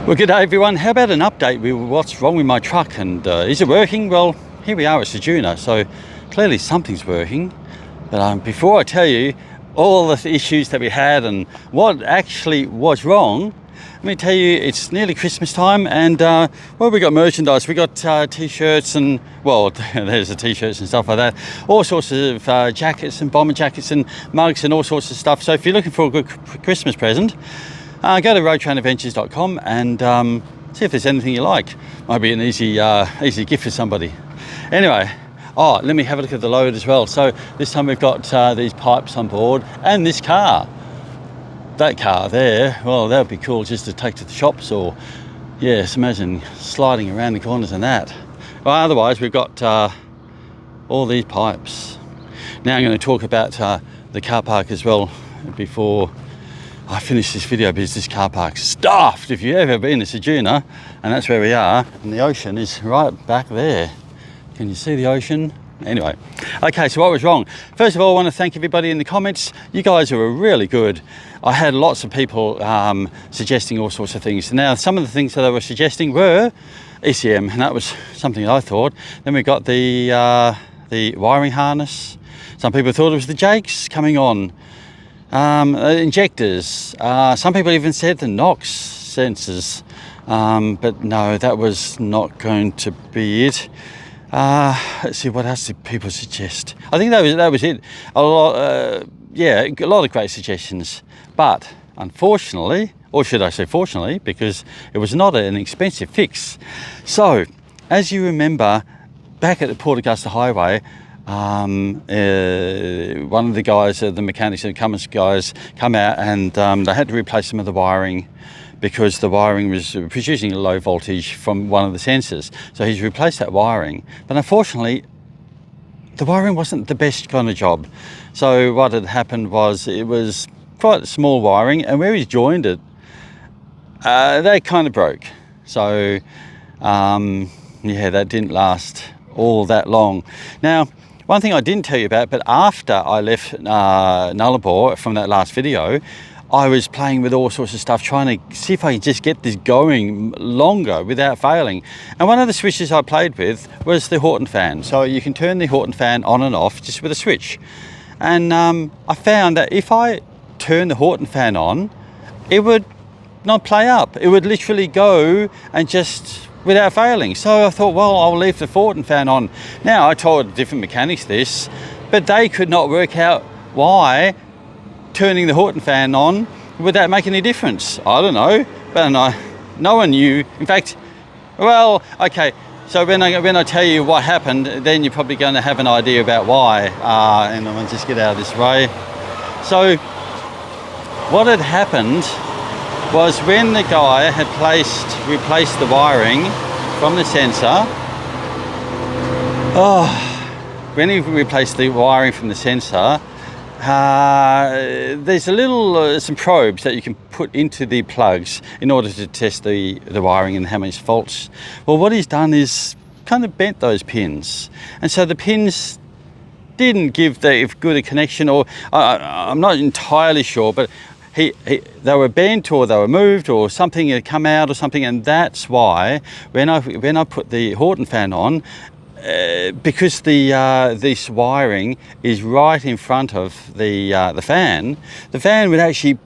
Well, good day everyone. How about an update with what's wrong with my truck and is it working? Well, here we are at Sejuna, so clearly something's working. But before I tell you all the issues that we had and what actually was wrong, let me tell you it's nearly Christmas time and well, we got merchandise. We got t-shirts and, well, there's the t-shirts and stuff like that. All sorts of jackets and bomber jackets and mugs and all sorts of stuff. So if you're looking for a good Christmas present, go to roadtrainadventures.com and see if there's anything you like. Might be an easy gift for somebody. Anyway, let me have a look at the load as well. So this time we've got these pipes on board and this car. That car there, well, that would be cool just to take to the shops or, yes, imagine sliding around the corners and that. Well, otherwise we've got all these pipes. Now I'm going to talk about the car park as well before I finish this video, because this car park's stuffed. If you've ever been to Sejuna, and that's where we are, and the ocean is right back there. Can you see the ocean? Anyway, okay, so what was wrong? First of all, I want to thank everybody in the comments. You guys were really good. I had lots of people suggesting all sorts of things. Now, some of the things that they were suggesting were ECM, and that was something I thought. Then we got the wiring harness. Some people thought it was the jakes coming on. Injectors, some people even said the NOx sensors, but no, that was not going to be it. Let's see, what else did people suggest? I think that was it. A lot of great suggestions, but unfortunately, or should I say fortunately, because it was not an expensive fix. So as you remember, back at the Port Augusta Highway, one of the guys, the mechanics and Cummins guys, come out and they had to replace some of the wiring because the wiring was producing a low voltage from one of the sensors. So he's replaced that wiring, but unfortunately the wiring wasn't the best kind of job. So what had happened was it was quite small wiring, and where he's joined it, they kind of broke. So yeah, that didn't last all that long. Now, one thing I didn't tell you about, but after I left Nullarbor from that last video, I was playing with all sorts of stuff, trying to see if I could just get this going longer without failing. And one of the switches I played with was the Horton fan. So you can turn the Horton fan on and off just with a switch. And I found that if I turn the Horton fan on, it would not play up. It would literally go and just without failing. So I thought, well, I'll leave the Horton fan on. Now, I told different mechanics this, but they could not work out why turning the Horton fan on would that make any difference. I don't know, but no one knew. In fact, well, okay, so when I tell you what happened, then you're probably going to have an idea about why. And I'll just get out of this way. So what had happened was when the guy had replaced the wiring from the sensor, when he replaced the wiring from the sensor, there's some probes that you can put into the plugs in order to test the wiring and how many faults. Well, what he's done is kind of bent those pins, and so the pins didn't give the good a connection, or I'm not entirely sure, but they were bent or they were moved or something had come out or something, and that's why when I put the Horton fan on, because this wiring is right in front of the fan would actually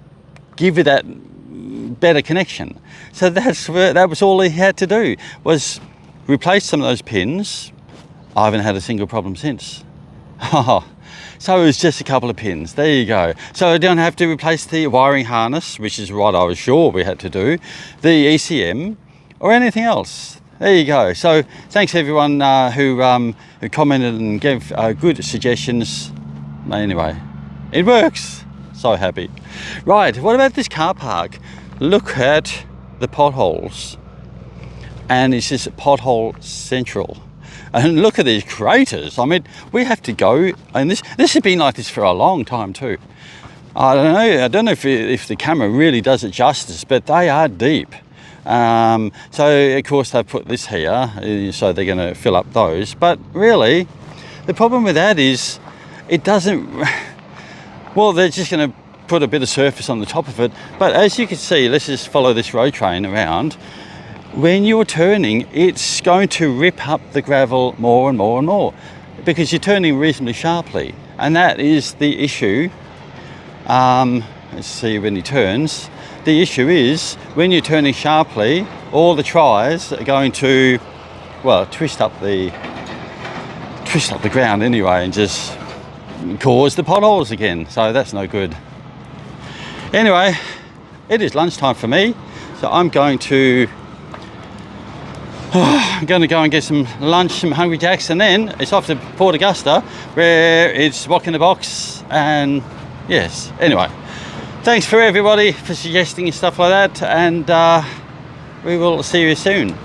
give it that better connection. So that was all he had to do, was replace some of those pins. I haven't had a single problem since. So it was just a couple of pins. There you go. So I don't have to replace the wiring harness, which is what I was sure we had to do, the ECM, or anything else. There you go. So thanks everyone who commented and gave good suggestions. Anyway, it works. So happy. Right, what about this car park? Look at the potholes. And it's just pothole central. And look at these craters. I mean, we have to go, and this has been like this for a long time too. I don't know if the camera really does it justice, but they are deep. So of course they put this here, so they're going to fill up those. But really, the problem with that is it doesn't. Well, they're just going to put a bit of surface on the top of it. But as you can see, let's just follow this road train around. When you're turning, it's going to rip up the gravel more and more and more because you're turning reasonably sharply, and that is the issue. Let's see when he turns. The issue is when you're turning sharply, all the tires are going to, well, twist up the ground anyway and just cause the potholes again. So that's no good. Anyway, it is lunchtime for me, so I'm going to go and get some lunch, some Hungry Jacks, and then it's off to Port Augusta where it's Walk in the Box. And yes, anyway, thanks for everybody for suggesting stuff like that, and we will see you soon.